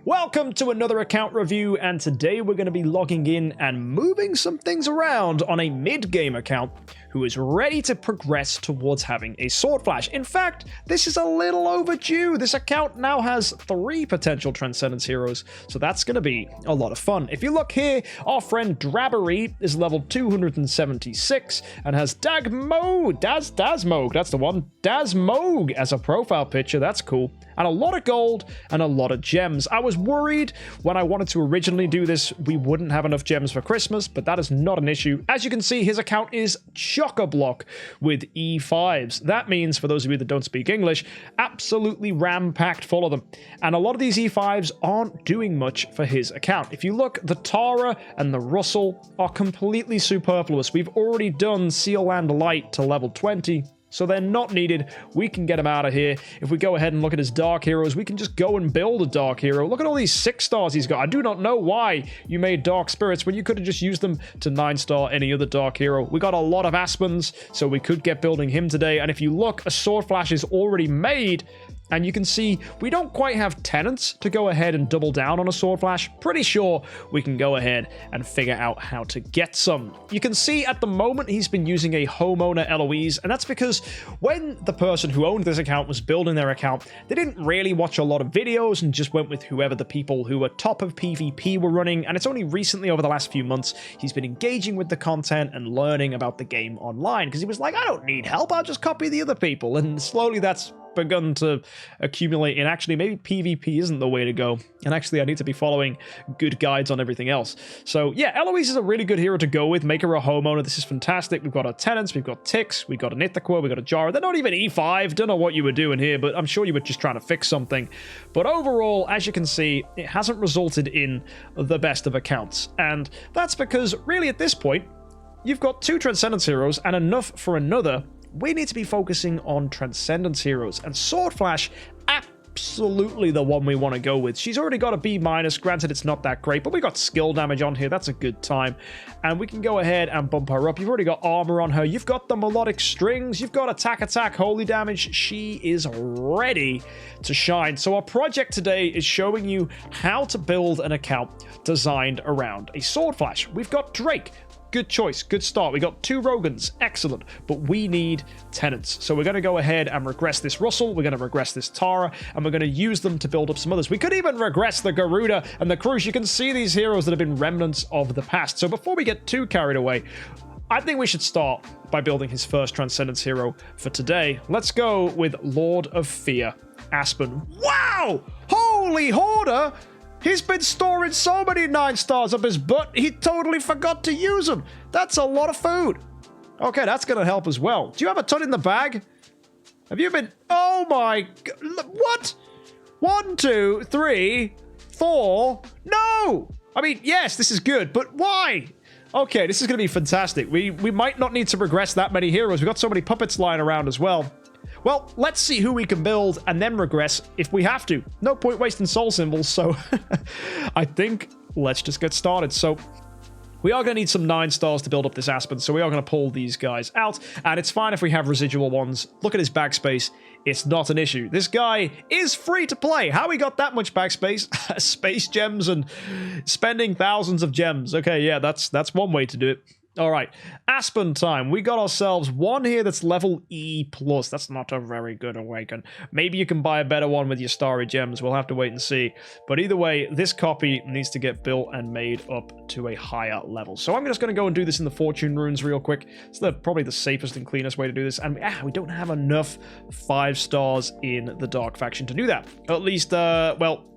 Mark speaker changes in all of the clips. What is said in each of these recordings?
Speaker 1: Welcome to another account review, and today we're going to be logging in and moving some things around on a mid-game account who is ready to progress towards having a swordflash. In fact, this is a little overdue. This account now has 3 potential Transcendence heroes, so that's going to be a lot of fun. If you look here, our friend Drabbery is level 276 and has Dasmog, that's the one, Dasmog as a profile picture. That's cool. And a lot of gold and a lot of gems. I was worried when I wanted to originally do this we wouldn't have enough gems for Christmas, but that is not an issue. As you can see, his account is chock-a-block with E5s. That means, for those of you that don't speak English, absolutely ram-packed full of them. And a lot of these E5s aren't doing much for his account. If you look, the Tara and the Russell are completely superfluous. We've already done Seal and Light to level 20. So they're not needed. We can get them out of here. If we go ahead and look at his Dark Heroes, we can just go and build a Dark Hero. Look at all these 6-stars he's got. I do not know why you made Dark Spirits when you could have just used them to 9-star any other Dark Hero. We got a lot of Aspens, so we could get building him today. And if you look, a Swordflash is already made. And you can see we don't quite have tenants to go ahead and double down on a Swordflash. Pretty sure we can go ahead and figure out how to get some. You can see at the moment he's been using a homeowner Eloise, and that's because when the person who owned this account was building their account, they didn't really watch a lot of videos and just went with whoever the people who were top of PvP were running. And it's only recently, over the last few months, he's been engaging with the content and learning about the game online, because he was like, I don't need help, I'll just copy the other people. And slowly that's begun to accumulate in actually maybe PvP isn't the way to go, and actually I need to be following good guides on everything else. So yeah, Eloise is a really good hero to go with. Make her a homeowner. This is fantastic. We've got our tenants, we've got ticks, we've got an Ithaca, we've got a Jara. They're not even E5. Don't know what you were doing here, but I'm sure you were just trying to fix something. But overall, as you can see, it hasn't resulted in the best of accounts, and that's because really at this point you've got 2 Transcendence heroes and enough for another. We need to be focusing on Transcendence heroes, and Swordflash, absolutely the one we want to go with. She's already got a B-, granted it's not that great, but we got skill damage on here, that's a good time, and we can go ahead and bump her up. You've already got armor on her, you've got the melodic strings, you've got attack, holy damage. She is ready to shine. So our project today is showing you how to build an account designed around a Swordflash. We've got Drake. Good choice, good start. We got 2 Rogans, excellent, but we need tenants. So we're going to go ahead and regress this Russell, we're going to regress this Tara, and we're going to use them to build up some others. We could even regress the Garuda and the Cruise. You can see these heroes that have been remnants of the past. So before we get too carried away, I think we should start by building his first Transcendence hero for today. Let's go with Lord of Fear, Aspen. Wow! Holy Hoarder! He's been storing so many 9-stars up his butt, he totally forgot to use them. That's a lot of food. Okay, that's going to help as well. Do you have a ton in the bag? Have you been... Oh my... What? 1, 2, 3, 4... No! I mean, yes, this is good, but why? Okay, this is going to be fantastic. We might not need to regress that many heroes. We've got so many puppets lying around as well. Well, let's see who we can build and then regress if we have to. No point wasting soul symbols, so I think let's just get started. So we are going to need some 9-stars to build up this Aspen, so we are going to pull these guys out, and it's fine if we have residual ones. Look at his backspace. It's not an issue. This guy is free to play. How he got that much backspace? Space gems and spending thousands of gems. Okay, yeah, that's one way to do it. All right, Aspen time. We got ourselves one here that's level E+. That's not a very good awaken. Maybe you can buy a better one with your starry gems. We'll have to wait and see. But either way, this copy needs to get built and made up to a higher level. So I'm just going to go and do this in the fortune runes real quick. It's probably the safest and cleanest way to do this. And we don't have enough 5-stars in the Dark faction to do that. At least, well...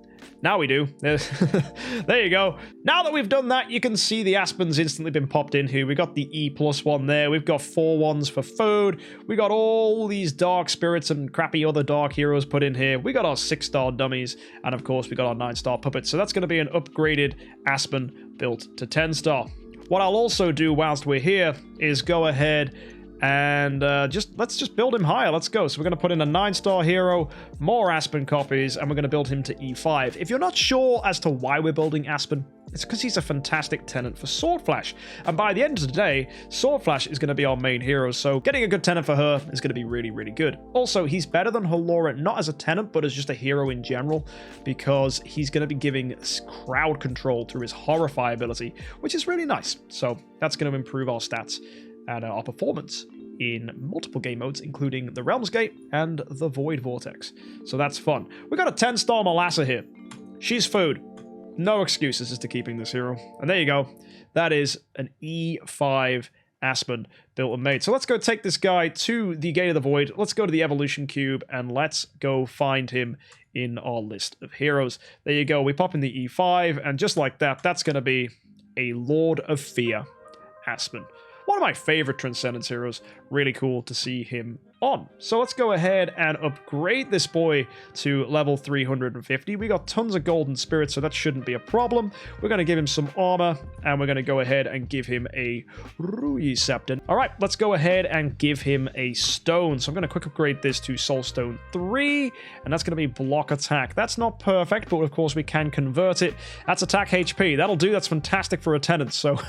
Speaker 1: Now we do. There you go. Now that we've done that, you can see the Aspen's instantly been popped in here. We got the E+ one there. We've got 4 ones for food. We got all these dark spirits and crappy other dark heroes put in here. We got our 6-star dummies. And of course, we got our 9-star puppets. So that's going to be an upgraded Aspen built to 10-star. What I'll also do whilst we're here is go ahead and let's just build him higher. Let's go. So we're going to put in a 9-star hero, more Aspen copies, and we're going to build him to E5. If you're not sure as to why we're building Aspen, It's because he's a fantastic tenant for swordflash. And by the end of the day, swordflash is going to be our main hero, so getting a good tenant for her is going to be really, really good. Also, he's better than Halora, not as a tenant, but as just a hero in general, because he's going to be giving crowd control through his Horrify ability, which is really nice. So that's going to improve our stats and our performance in multiple game modes, including the Realms Gate and the Void Vortex. So that's fun. We got a 10-star Melassa here. She's food. No excuses as to keeping this hero. And there you go. That is an E5 Aspen built and made. So let's go take this guy to the Gate of the Void. Let's go to the Evolution Cube and let's go find him in our list of heroes. There you go. We pop in the E5 and just like that, that's going to be a Lord of Fear Aspen. One of my favorite Transcendence heroes. Really cool to see him on. So let's go ahead and upgrade this boy to level 350. We got tons of golden spirits, so that shouldn't be a problem. We're going to give him some armor, and we're going to go ahead and give him a Rui Septon. All right, let's go ahead and give him a stone. So I'm going to quick upgrade this to Soul Stone 3, and that's going to be block attack. That's not perfect, but of course we can convert it. That's attack HP. That'll do. That's fantastic for a tenant. So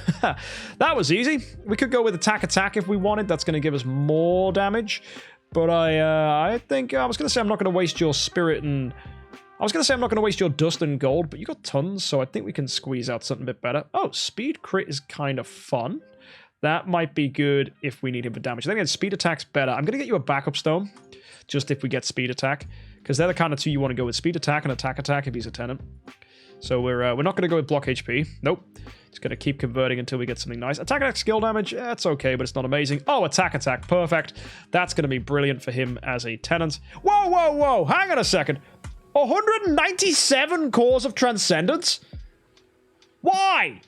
Speaker 1: that was easy. We could go with attack if we wanted. That's going to give us more damage. But I think I was going to say I'm not going to waste your spirit and I was going to say I'm not going to waste your dust and gold, but you got tons, so I think we can squeeze out something a bit better. Oh, speed crit is kind of fun. That might be good if we need him for damage. I think speed attack's better. I'm going to get you a backup stone, just if we get speed attack, because they're the kind of two you want to go with: speed attack and attack if he's a tenant. So we're not going to go with block HP. Nope. Just going to keep converting until we get something nice. Attack skill damage, it's okay, but it's not amazing. Oh, attack, perfect. That's going to be brilliant for him as a tenant. Whoa, hang on a second. 197 cores of Transcendence? Why?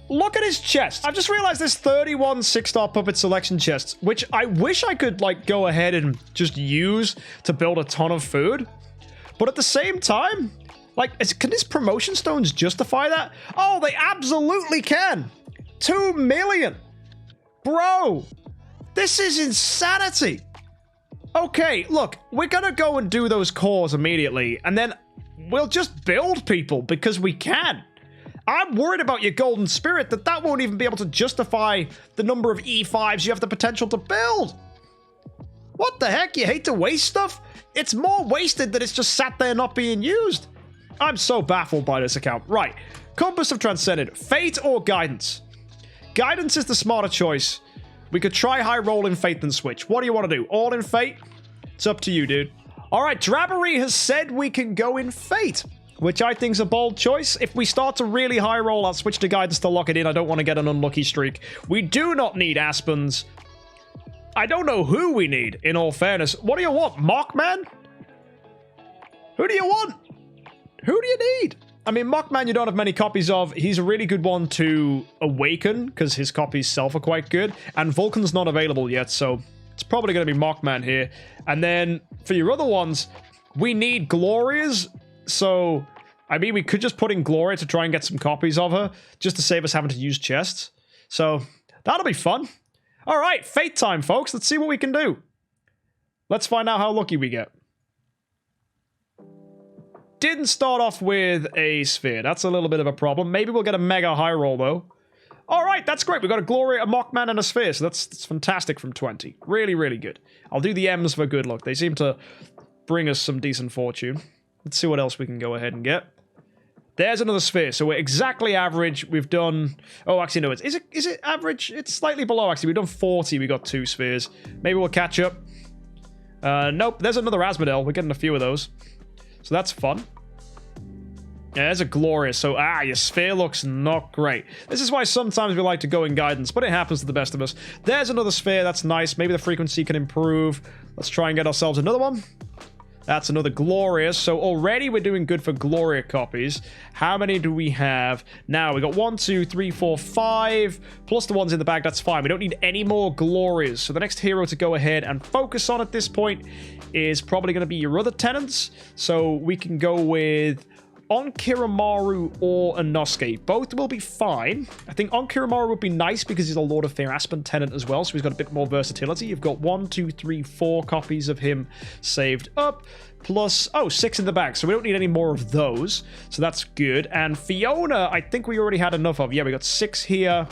Speaker 1: Look at his chest. I've just realized there's 31 6-star puppet selection chests, which I wish I could like go ahead and just use to build a ton of food. But at the same time, like, can these promotion stones justify that? Oh, they absolutely can. 2 million. Bro, this is insanity. Okay, look, we're gonna go and do those cores immediately, and then we'll just build people because we can. I'm worried about your golden spirit that won't even be able to justify the number of E5s you have the potential to build. What the heck? You hate to waste stuff? It's more wasted that it's just sat there not being used. I'm so baffled by this account. Right. Compass of Transcended. Fate or Guidance? Guidance is the smarter choice. We could try high roll in Fate then switch. What do you want to do? All in Fate? It's up to you, dude. All right. Drabbery has said we can go in Fate, which I think is a bold choice. If we start to really high roll, I'll switch to Guidance to lock it in. I don't want to get an unlucky streak. We do not need Aspens. I don't know who we need, in all fairness. What do you want? Mockman? Who do you want? Who do you need? I mean, Mockman you don't have many copies of. He's a really good one to awaken, because his copies self are quite good. And Vulcan's not available yet, so it's probably going to be Mockman here. And then, for your other ones, we need Glorias. So, I mean, we could just put in Gloria to try and get some copies of her, just to save us having to use chests. So, that'll be fun. All right, Fate time, folks. Let's see what we can do. Let's find out how lucky we get. Didn't start off with a sphere. That's a little bit of a problem. Maybe we'll get a mega high roll, though. All right, that's great. We've got a Gloria, a Mockman, and a sphere, so that's fantastic from 20. Really, really good. I'll do the M's for good luck. They seem to bring us some decent fortune. Let's see what else we can go ahead and get. There's another sphere, so we're exactly average. We've done... Oh, actually, no. Is it average? It's slightly below, actually. We've done 40. We got 2 spheres. Maybe we'll catch up. Nope. There's another Asmodel. We're getting a few of those. So that's fun. Yeah, there's a Glorious. So, your sphere looks not great. This is why sometimes we like to go in Guidance, but it happens to the best of us. There's another sphere. That's nice. Maybe the frequency can improve. Let's try and get ourselves another one. That's another Glorious. So already we're doing good for Gloria copies. How many do we have? Now, we got 1, 2, 3, 4, 5, plus the ones in the bag. That's fine. We don't need any more Glorias. So the next hero to go ahead and focus on at this point is probably going to be your other tenants. So we can go with Onkiramaru or Inosuke. Both will be fine. I think Onkiramaru would be nice because he's a Lord of Fear Aspen tenant as well, so he's got a bit more versatility. You've got 1, 2, 3, 4 copies of him saved up, plus, oh, 6 in the bag, so we don't need any more of those, so that's good. And Fiona, I think we already had enough of. Yeah, we got 6 here,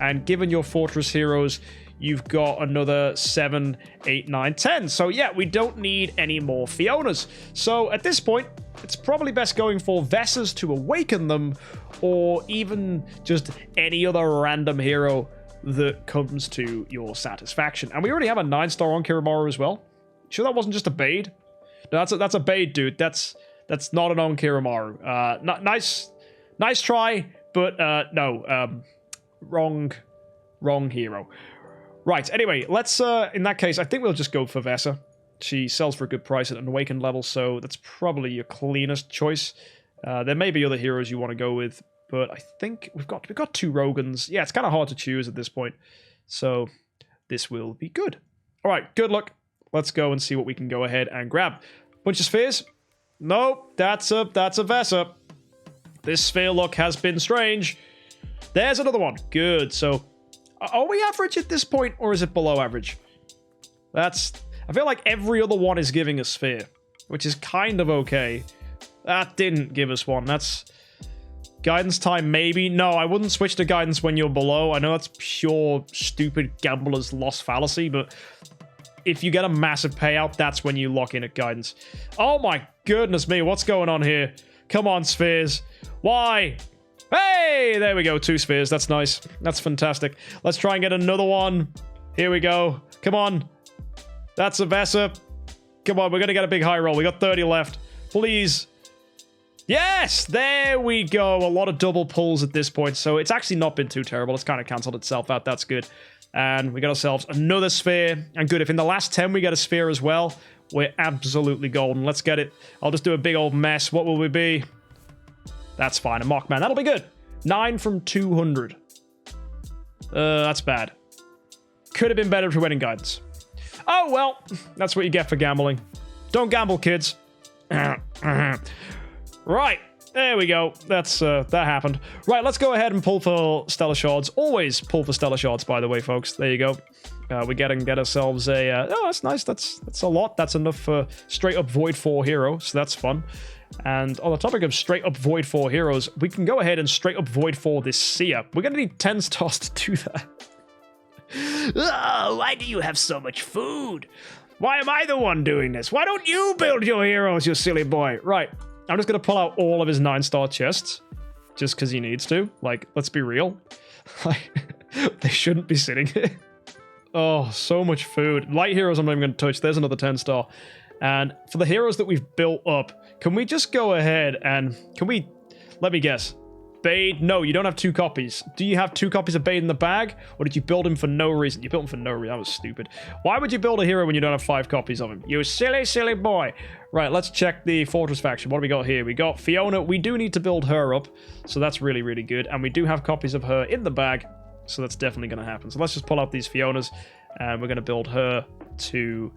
Speaker 1: and given your Fortress Heroes, you've got another 7, 8, 9, 10. So yeah, we don't need any more Fionas. So at this point, it's probably best going for Vessas to awaken them, or even just any other random hero that comes to your satisfaction. And we already have a 9-star on Kiramaru as well. Sure that wasn't just a Bade? No, that's a Bade, dude. That's not an on Kiramaru. Nice try, but no, wrong hero. Right, anyway, let's, in that case, I think we'll just go for Vessa. She sells for a good price at an awakened level, so that's probably your cleanest choice. There may be other heroes you want to go with, but I think we've got 2 Rogans. Yeah, it's kind of hard to choose at this point, so this will be good. All right, good luck. Let's go and see what we can go ahead and grab. Bunch of spheres? Nope, that's a Vessa. This sphere look has been strange. There's another one. Good, so are we average at this point, or is it below average? I feel like every other one is giving a sphere, which is kind of okay. That didn't give us one. That's guidance time, maybe. No, I wouldn't switch to guidance when you're below. I know that's pure, stupid gambler's lost fallacy, but if you get a massive payout, that's when you lock in at guidance. Oh my goodness me, what's going on here? Come on, spheres. Why? Hey, there we go, 2 spheres. That's nice. That's fantastic. Let's try and get another one. Here we go. Come on. That's a Vessa. Come on, we're going to get a big high roll. We got 30 left. Please. Yes, there we go. A lot of double pulls at this point, so it's actually not been too terrible. It's kind of cancelled itself out. That's good. And we got ourselves another sphere. And good, if in the last 10 we get a sphere as well, we're absolutely golden. Let's get it. I'll just do a big old mess. What will we be? That's fine. A Mockman. That'll be good. 9 from 200. That's bad. Could have been better if we went in guidance. Oh, well. That's what you get for gambling. Don't gamble, kids. Right. There we go. That happened. Right, let's go ahead and pull for Stellar Shards. Always pull for Stellar Shards, by the way, folks. There you go. We get ourselves a... oh, that's nice. That's a lot. That's enough for straight-up Void 4 hero, so that's fun. And on the topic of straight-up Void 4 heroes, we can go ahead and straight-up Void 4 this Seer. We're going to need 10 stars to do that. Oh, why do you have so much food? Why am I the one doing this? Why don't you build your heroes, you silly boy? Right, I'm just going to pull out all of his 9-star chests. Just because he needs to. Like, let's be real. They shouldn't be sitting here. Oh, so much food. Light heroes I'm not even going to touch. There's another 10-star. And for the heroes that we've built up, can we just go ahead and... Can we... Let me guess. Bade? No, you don't have 2 copies. Do you have 2 copies of Bade in the bag? Or did you build him for no reason? You built him for no reason. That was stupid. Why would you build a hero when you don't have 5 copies of him? You silly, silly boy. Right, let's check the Fortress faction. What do we got here? We got Fiona. We do need to build her up. So that's really, really good. And we do have copies of her in the bag. So that's definitely going to happen. So let's just pull out these Fionas. And we're going to build her to...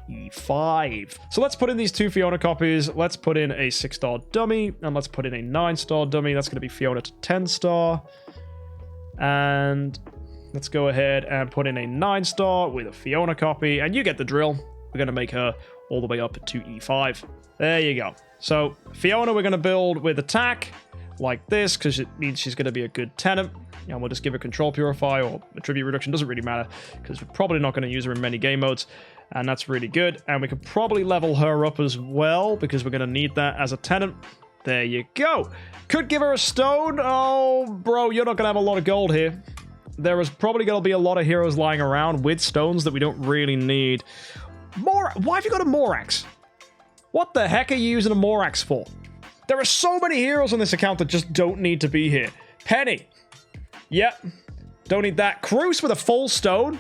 Speaker 1: E5. So let's put in these 2 Fiona copies. Let's put in a 6-star dummy, and let's put in a 9-star dummy. That's going to be Fiona to 10-star. And let's go ahead and put in a 9-star with a Fiona copy, and you get the drill. We're going to make her all the way up to E5. There you go. So Fiona we're going to build with attack like this, because it means she's going to be a good tenant. And we'll just give her control purify or attribute reduction. Doesn't really matter, because we're probably not going to use her in many game modes. And that's really good. And we could probably level her up as well, because we're going to need that as a tenant. There you go. Could give her a stone. Oh, bro, you're not going to have a lot of gold here. There is probably going to be a lot of heroes lying around with stones that we don't really need. Why have you got a Morax? What the heck are you using a Morax for? There are so many heroes on this account that just don't need to be here. Penny. Yep. Don't need that. Cruz with a full stone?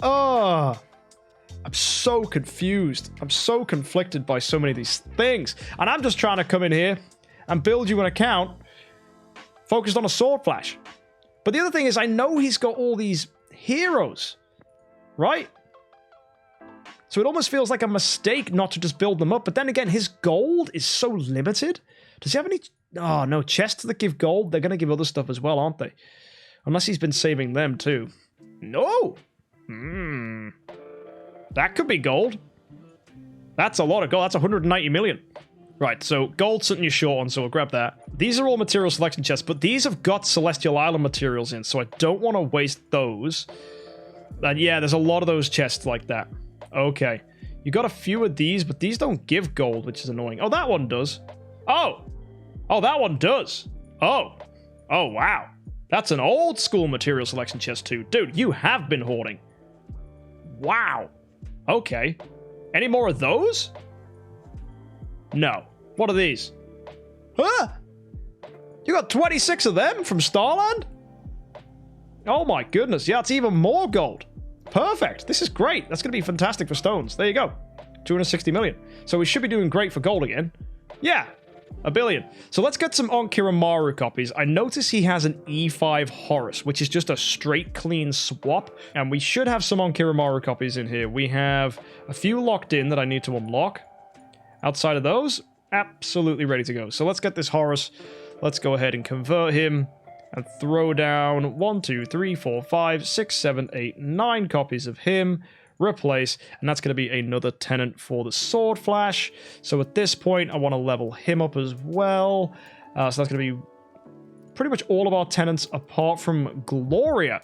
Speaker 1: Oh. I'm so confused. I'm so conflicted by so many of these things. And I'm just trying to come in here and build you an account focused on a sword flash. But the other thing is, I know he's got all these heroes, right? So it almost feels like a mistake not to just build them up. But then again, his gold is so limited. Does he have any... Oh, no. Chests that give gold, they're going to give other stuff as well, aren't they? Unless he's been saving them too. No! That could be gold. That's a lot of gold. That's 190 million. Right, so gold's something you're short on, so we'll grab that. These are all material selection chests, but these have got Celestial Island materials in, so I don't want to waste those. And yeah, there's a lot of those chests like that. Okay. You got a few of these, but these don't give gold, which is annoying. Oh, that one does. Oh! Oh, that one does. Oh. Oh, wow. That's an old school material selection chest too. Dude, you have been hoarding. Wow. Okay. Any more of those? No. What are these? Huh? You got 26 of them from Starland? Oh my goodness. Yeah, it's even more gold. Perfect. This is great. That's going to be fantastic for stones. There you go. 260 million. So we should be doing great for gold again. Yeah. 1 billion. So let's get some Onkiramaru copies. I notice he has an E5 Horus, which is just a straight clean swap. And we should have some Onkiramaru copies in here. We have a few locked in that I need to unlock. Outside of those, absolutely ready to go. So let's get this Horus. Let's go ahead and convert him and throw down 1, 2, 3, 4, 5, 6, 7, 8, 9 copies of him. Replace, and that's going to be another tenant for the swordflash. So at this point, I want to level him up as well. So that's going to be pretty much all of our tenants apart from Gloria.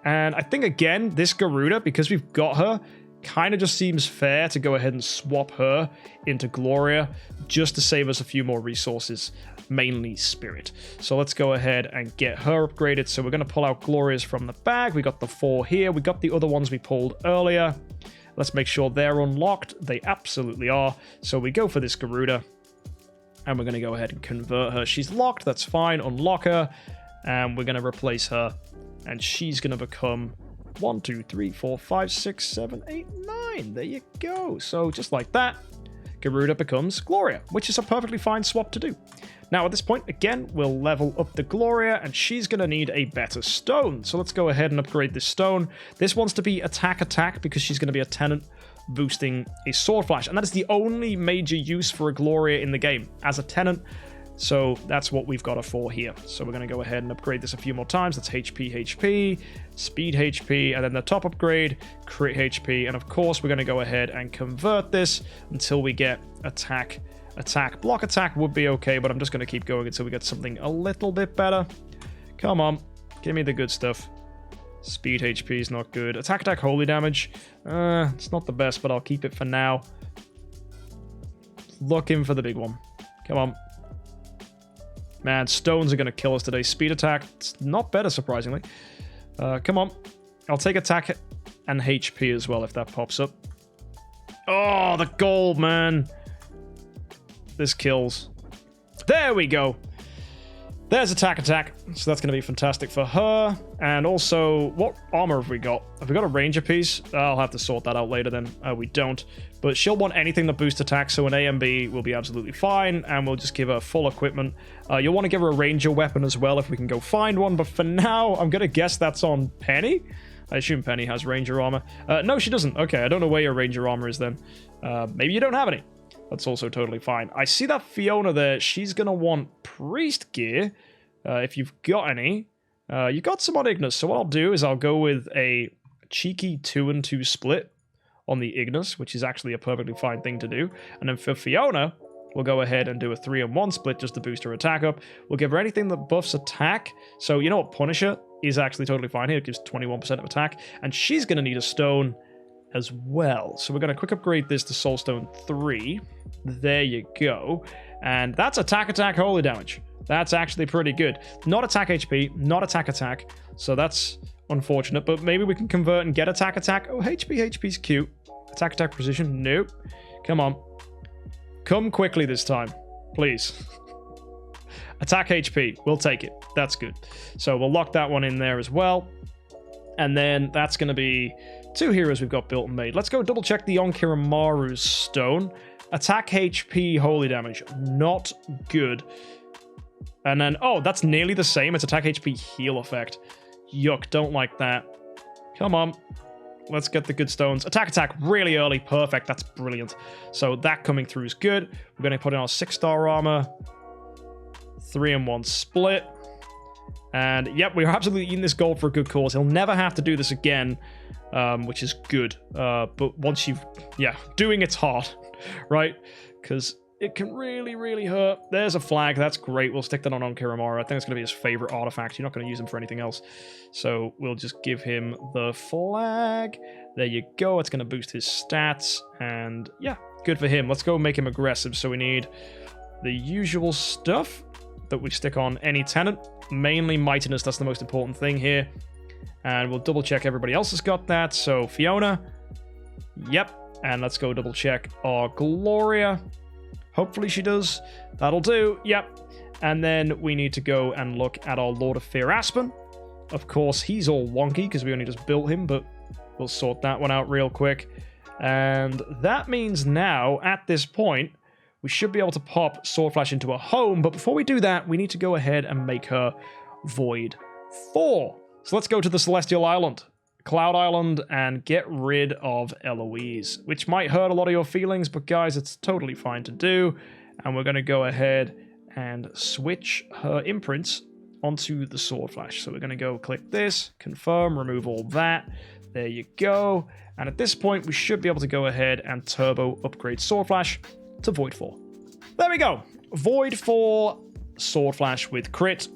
Speaker 1: And I think, again, this Garuda, because we've got her, kind of just seems fair to go ahead and swap her into Gloria just to save us a few more resources, mainly spirit. So let's go ahead and get her upgraded. So we're going to pull out Gloria's from the bag. We got the 4 here. We got the other ones we pulled earlier. Let's make sure they're unlocked. They absolutely are. So we go for this Garuda and we're going to go ahead and convert her. She's locked. That's fine. Unlock her and we're going to replace her and she's going to become 1, 2, 3, 4, 5, 6, 7, 8, 9. There you go. So just like that, Garuda becomes Gloria, which is a perfectly fine swap to do. Now at this point, again, we'll level up the Gloria, and she's going to need a better stone. So let's go ahead and upgrade this stone. This wants to be attack because she's going to be a tenant boosting a sword flash, and that is the only major use for a Gloria in the game, as a tenant. So that's what we've got her for here. So we're going to go ahead and upgrade this a few more times. That's HP, speed HP, and then the top upgrade, crit HP. And of course, we're going to go ahead and convert this until we get attack. Block attack would be okay, but I'm just going to keep going until we get something a little bit better. Come on, give me the good stuff. Speed HP is not good. Attack, holy damage. It's not the best, but I'll keep it for now. Looking for the big one. Come on. Man, stones are going to kill us today. Speed attack, it's not better, surprisingly. Come on. I'll take attack and HP as well if that pops up. Oh, the gold, man. This kills. There we go. There's attack. So that's going to be fantastic for her. And also, what armor have we got? Have we got a ranger piece? I'll have to sort that out later then. We don't. But she'll want anything that boosts attack, so an A and B will be absolutely fine, and we'll just give her full equipment. You'll want to give her a ranger weapon as well if we can go find one, but for now, I'm going to guess that's on Penny. I assume Penny has ranger armor. No, she doesn't. Okay, I don't know where your ranger armor is then. Maybe you don't have any. That's also totally fine. I see that Fiona there. She's going to want priest gear, if you've got any. You got some on Ignis, so what I'll do is I'll go with a cheeky 2-and-2 split on the Ignis, which is actually a perfectly fine thing to do. And then for Fiona, we'll go ahead and do a 3-and-1 split just to boost her attack up. We'll give her anything that buffs attack. So you know what? Punisher is actually totally fine here. It gives 21% of attack. And she's going to need a stone as well. So we're going to quick upgrade this to Soulstone 3. There you go. And that's attack, holy damage. That's actually pretty good. Not attack HP, not attack. So that's unfortunate, but maybe we can convert and get attack. Oh, HP's cute. Attack precision, nope. Come on. Come quickly this time, please. Attack HP, we'll take it. That's good. So we'll lock that one in there as well. And then that's going to be 2 heroes we've got built and made. Let's go double check the Onkiramaru's stone. Attack HP, holy damage, not good. And then, oh, that's nearly the same. It's attack HP heal effect. Yuck, don't like that. Come on. Let's get the good stones. Attack really early. Perfect. That's brilliant. So that coming through is good. We're going to put in our 6-star armor. 3-in-1 split. And yep, we're absolutely eating this gold for a good cause. He'll never have to do this again, which is good. But once you've... Yeah, doing it's hard, right? Because it can really, really hurt. There's a flag. That's great. We'll stick that on Kiramara. I think it's going to be his favorite artifact. You're not going to use him for anything else. So we'll just give him the flag. There you go. It's going to boost his stats. And yeah, good for him. Let's go make him aggressive. So we need the usual stuff that we stick on any tenant. Mainly mightiness. That's the most important thing here. And we'll double check everybody else has got that. So Fiona. Yep. And let's go double check our Gloria. Hopefully she does. That'll do. Yep. And then we need to go and look at our Lord of Fear Aspen. Of course, he's all wonky because we only just built him, but we'll sort that one out real quick. And that means now, at this point, we should be able to pop Swordflash into a home. But before we do that, we need to go ahead and make her Void 4. So let's go to the Celestial Island, Cloud Island, and get rid of Eloise, which might hurt a lot of your feelings, but guys, it's totally fine to do. And we're going to go ahead and switch her imprints onto the Swordflash. So we're going to go click this, confirm, remove all that. There you go. And at this point, we should be able to go ahead and turbo upgrade Swordflash to Void 4. There we go. Void 4 Swordflash with crit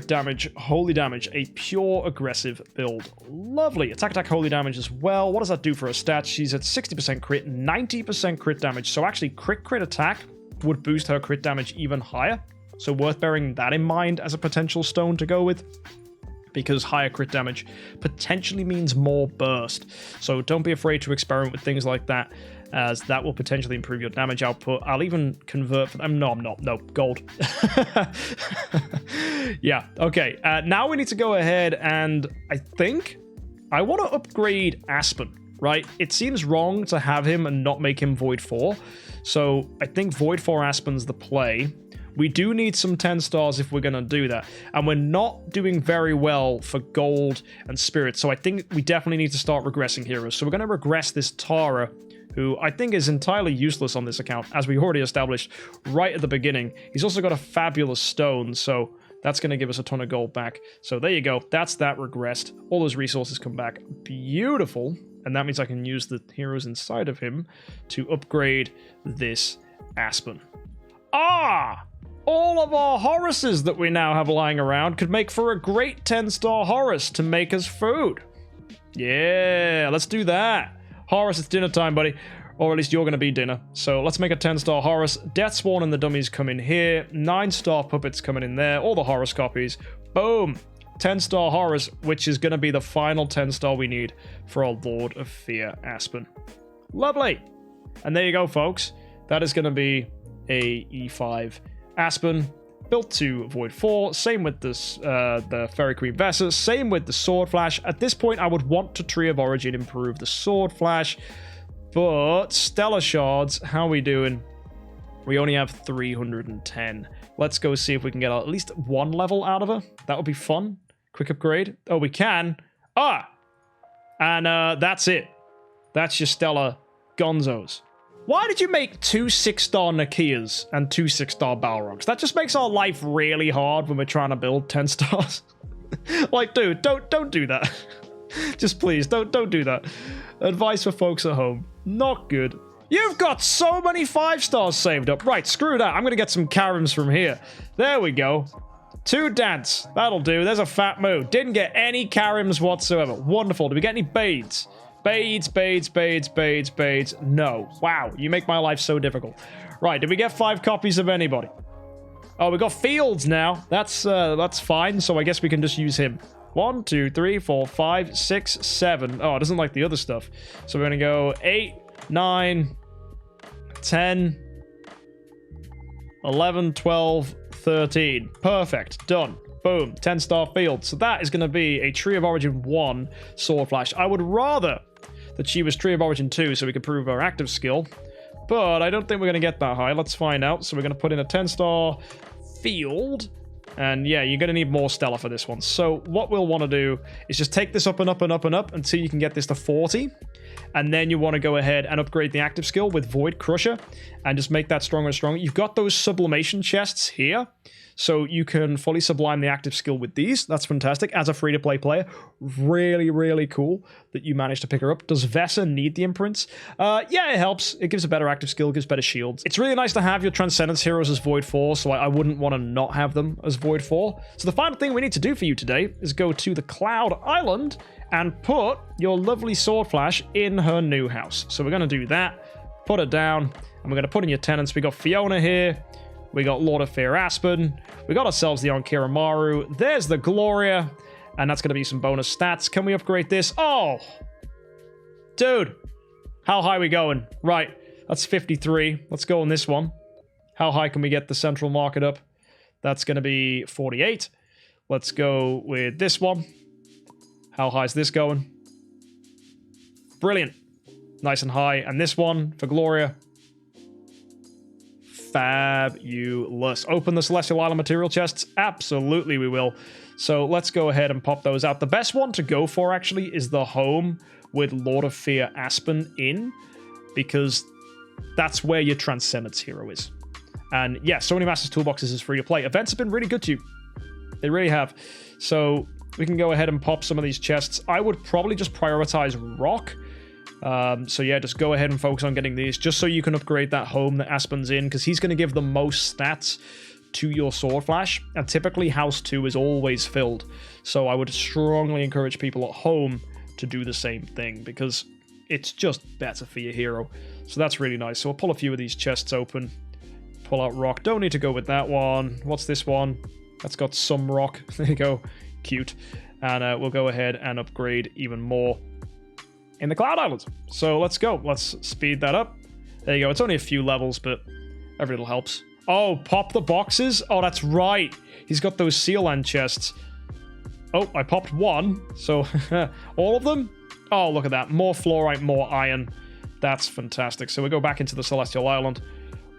Speaker 1: damage, holy damage, a pure aggressive build. Lovely. Attack, holy damage as well. What does that do for her stats? She's at 60% crit, 90% crit damage. So actually crit attack would boost her crit damage even higher. So worth bearing that in mind as a potential stone to go with, because higher crit damage potentially means more burst. So don't be afraid to experiment with things like that, as that will potentially improve your damage output. I'll even convert for them. No, I'm not. No, gold. Yeah, okay. Now we need to go ahead and I think I want to upgrade Aspen, right? It seems wrong to have him and not make him Void 4. So I think Void 4 Aspen's the play. We do need some 10 stars if we're going to do that. And we're not doing very well for gold and spirit. So I think we definitely need to start regressing heroes. So we're going to regress this Tara, who I think is entirely useless on this account, as we already established right at the beginning. He's also got a fabulous stone, so that's going to give us a ton of gold back. So there you go. That's that regressed. All those resources come back. Beautiful. And that means I can use the heroes inside of him to upgrade this Aspen. All of our Horuses that we now have lying around could make for a great 10-star Horus to make us food. Yeah, let's do that. Horus, it's dinner time, buddy. Or at least you're going to be dinner. So let's make a 10-star Horus. Deathsworn and the dummies come in here. 9-star puppets coming in there. All the Horus copies. Boom. 10-star Horus, which is going to be the final 10-star we need for our Lord of Fear Aspen. Lovely. And there you go, folks. That is going to be a E5 Aspen, built to Void 4. Same with this, the Fairy Queen Vessa. Same with the Swordflash. At this point, I would want to Tree of Origin improve the Swordflash. But Stellar Shards, how are we doing? We only have 310. Let's go see if we can get at least one level out of her. That would be fun. Quick upgrade. Oh, we can. And that's it. That's your Stellar Gonzos. Why did you make 2 6-star Nakias and 2 6-star Balrogs? That just makes our life really hard when we're trying to build 10 stars. Like, dude, don't do that. Just please, don't do that. Advice for folks at home. Not good. You've got so many 5 stars saved up. Right, screw that. I'm going to get some Karims from here. There we go. 2 dance. That'll do. There's a fat moo. Didn't get any Karims whatsoever. Wonderful. Did we get any Bades? Bades. No. Wow, you make my life so difficult. Right, did we get 5 copies of anybody? Oh, we got Fields now. That's fine. So I guess we can just use him. 1, 2, 3, 4, 5, 6, 7. Oh, it doesn't like the other stuff. So we're going to go 8, 9, 10, 11, 12, 13. Perfect. Done. Boom. 10-star field. So that is going to be a Tree of Origin 1 Swordflash. I would rather that she was Tree of Origin 2 so we could prove our active skill. But I don't think we're going to get that high. Let's find out. So we're going to put in a 10-star field. And yeah, you're going to need more Stellar for this one. So what we'll want to do is just take this up and up and up and up until you can get this to 40. And then you want to go ahead and upgrade the active skill with Void Crusher and just make that stronger and stronger. You've got those sublimation chests here, so you can fully sublime the active skill with these. That's fantastic. As a free-to-play player, really, really cool that you managed to pick her up. Does Vesa need the imprints? Yeah, it helps. It gives a better active skill, gives better shields. It's really nice to have your Transcendence heroes as Void 4, so I wouldn't want to not have them as Void 4. So the final thing we need to do for you today is go to the Cloud Island and put your lovely Swordflash in her new house. So we're going to do that, put her down, and we're going to put in your tenants. We got Fiona here, we got Lord of Fear Aspen, we got ourselves the Onkiramaru, there's the Gloria, and that's going to be some bonus stats. Can we upgrade this? Oh! Dude! How high are we going? Right, that's 53. Let's go on this one. How high can we get the central market up? That's going to be 48. Let's go with this one. How high is this going? Brilliant. Nice and high. And this one for Gloria. Fabulous. Open the Celestial Island material chests? Absolutely we will. So let's go ahead and pop those out. The best one to go for, actually, is the home with Lord of Fear Aspen in, because that's where your Transcendence hero is. And yeah, Sony Masters Toolboxes is free to play. Events have been really good to you. They really have. So we can go ahead and pop some of these chests. I would probably just prioritize rock. So yeah, just go ahead and focus on getting these, just so you can upgrade that home that Aspen's in, because he's going to give the most stats to your Swordflash, and typically House 2 is always filled. So I would strongly encourage people at home to do the same thing, because it's just better for your hero. So that's really nice. So we'll pull a few of these chests open. Pull out rock. Don't need to go with that one. What's this one? That's got some rock. There you go. Cute. And we'll go ahead and upgrade even more in the Cloud Islands. So let's go. Let's speed that up. There you go. It's only a few levels, but every little helps. Oh, pop the boxes? Oh, that's right. He's got those seal land chests. Oh, I popped one. So all of them? Oh, look at that. More fluorite, more iron. That's fantastic. So we go back into the Celestial Island,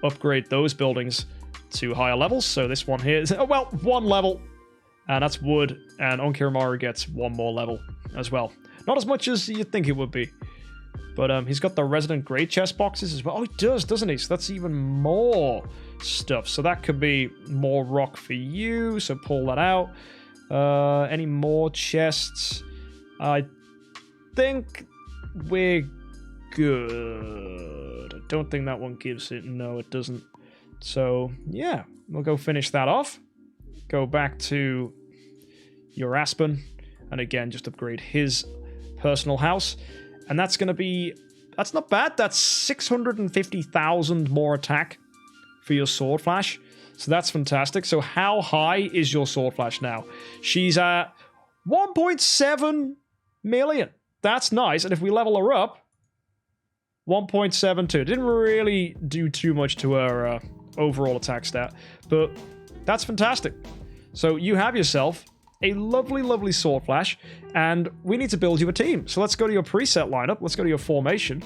Speaker 1: upgrade those buildings to higher levels. So this one here is, oh, well, one level. And that's wood, and Onkiramaru gets one more level as well. Not as much as you'd think it would be. But he's got the Resident Great Chest boxes as well. Oh, he does, doesn't he? So that's even more stuff. So that could be more rock for you, so pull that out. Any more chests? I think we're good. I don't think that one gives it. No, it doesn't. So, yeah, we'll go finish that off. Go back to your Aspen, and again, just upgrade his personal house. And that's going to be... That's not bad. That's 650,000 more attack for your Swordflash. So that's fantastic. So how high is your Swordflash now? She's at 1.7 million. That's nice. And if we level her up, 1.72. Didn't really do too much to her overall attack stat, but that's fantastic. So you have yourself a lovely, lovely Swordflash, and we need to build you a team. So let's go to your preset lineup. Let's go to your formation.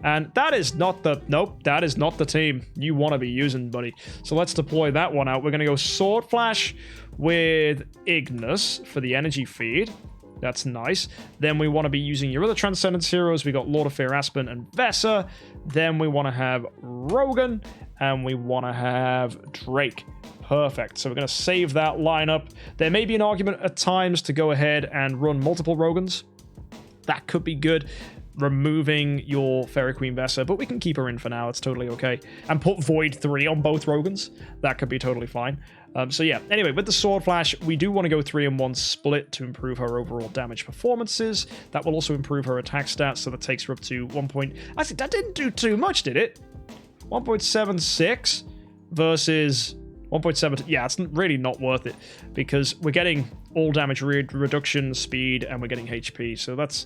Speaker 1: And that is not the... Nope, that is not the team you want to be using, buddy. So let's deploy that one out. We're going to go Swordflash with Ignis for the energy feed. That's nice. Then we want to be using your other Transcendence heroes. We got Lord of Fear Aspen and Vesa. Then we want to have Rogan, and we want to have Drake. Perfect. So we're going to save that lineup. There may be an argument at times to go ahead and run multiple Rogans. That could be good, removing your Fairy Queen Vesa, but we can keep her in for now. It's totally okay. And put Void 3 on both Rogans. That could be totally fine. So yeah, anyway, with the Swordflash, we do want to go 3-in-1 split to improve her overall damage performances. That will also improve her attack stats, so that takes her up to 1 point... Actually, that didn't do too much, did it? 1.76 versus... 1.7, yeah, it's really not worth it, because we're getting all damage reduction, speed, and we're getting HP, so that's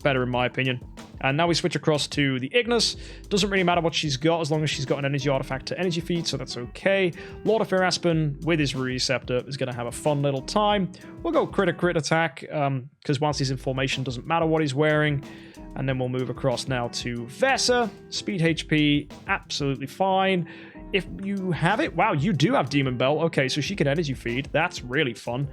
Speaker 1: better in my opinion. And now we switch across to the Ignis. Doesn't really matter what she's got, as long as she's got an energy artifact to energy feed, so that's okay. Lord of Fear Aspen, with his Receptor, is going to have a fun little time. We'll go crit attack, because whilst he's in formation, doesn't matter what he's wearing. And then we'll move across now to Vesa. Speed HP, absolutely fine. if you have it, wow, you do have Demon Bell. Okay, so she can energy feed. That's really fun.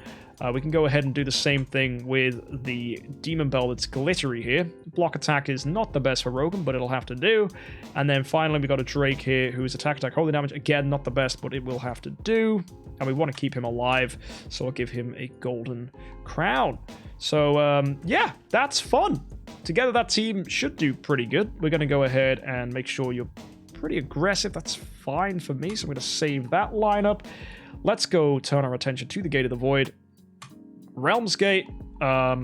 Speaker 1: We can go ahead and do the same thing with the Demon Bell that's glittery here. Block attack is not the best for Rogan, but it'll have to do. And then finally, we got a Drake here who's attack, holy damage. Again, not the best, but it will have to do. And we want to keep him alive, so I'll give him a golden crown. So, yeah, that's fun. Together, that team should do pretty good. We're going to go ahead and make sure you're pretty aggressive. That's fine for me, so I'm going to save that lineup. Let's go turn our attention to the Gate of the Void. Realms Gate, I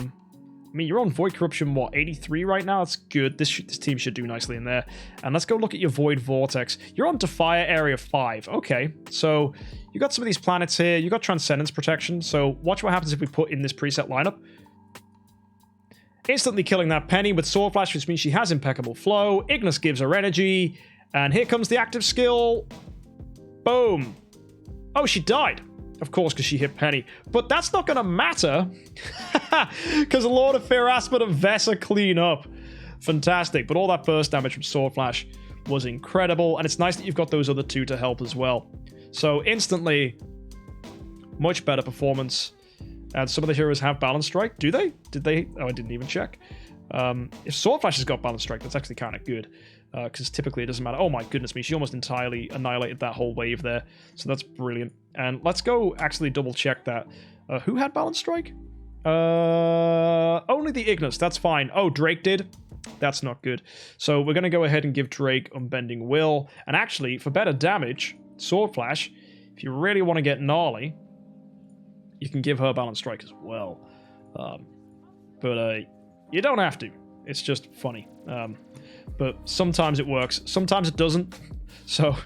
Speaker 1: mean, you're on Void Corruption, what, 83 right now? That's good. This team should do nicely in there. And let's go look at your Void Vortex. You're on Defier Area 5. Okay, so you got some of these planets here. You got Transcendence Protection, so watch what happens if we put in this preset lineup. Instantly killing that Penny with Swordflash, which means she has impeccable flow. Ignis gives her energy. And here comes the active skill. Boom. Oh, she died. Of course, because she hit Penny. But that's not going to matter. Because Lord of Fear, Aspen, and Vesa clean up. Fantastic. But all that burst damage from Swordflash was incredible. And it's nice that you've got those other two to help as well. So instantly, much better performance. And some of the heroes have Balance Strike. Do they? Did they? Oh, I didn't even check. If Swordflash has got Balance Strike, that's actually kind of good. Because typically it doesn't matter. Oh my goodness me, she almost entirely annihilated that whole wave there. So that's brilliant. And let's go actually double check that. Who had Balance Strike? Only the Ignis, that's fine. Oh, Drake did? That's not good. So we're going to go ahead and give Drake Unbending Will. And actually, for better damage, Swordflash, if you really want to get gnarly, you can give her Balance Strike as well. But you don't have to. It's just funny. But sometimes it works. Sometimes it doesn't. So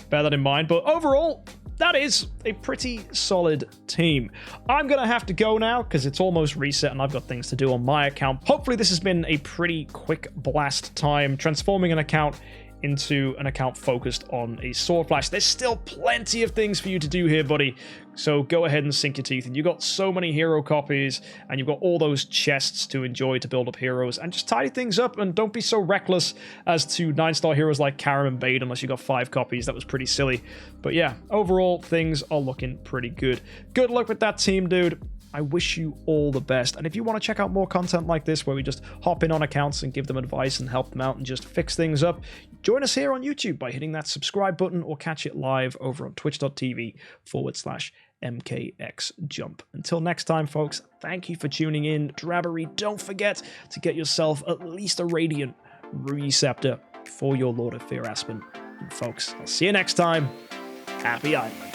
Speaker 1: bear that in mind. But overall, that is a pretty solid team. I'm going to have to go now because it's almost reset and I've got things to do on my account. Hopefully this has been a pretty quick blast time, transforming an account into an account focused on a Swordflash. There's still plenty of things for you to do here, buddy. So go ahead and sink your teeth in. You've got so many hero copies, and you've got all those chests to enjoy to build up heroes, and just tidy things up, and don't be so reckless as to 9-star heroes like Karim and Bade unless you got 5 copies. That was pretty silly. But yeah, overall, things are looking pretty good. Good luck with that team, dude. I wish you all the best. And if you want to check out more content like this, where we just hop in on accounts and give them advice and help them out and just fix things up, join us here on YouTube by hitting that subscribe button or catch it live over on twitch.tv/MKxJUMP. Until next time, folks, thank you for tuning in. Drabbery, don't forget to get yourself at least a Radiant Ruby Scepter for your Lord of Fear Aspen. And folks, I'll see you next time. Happy Idling.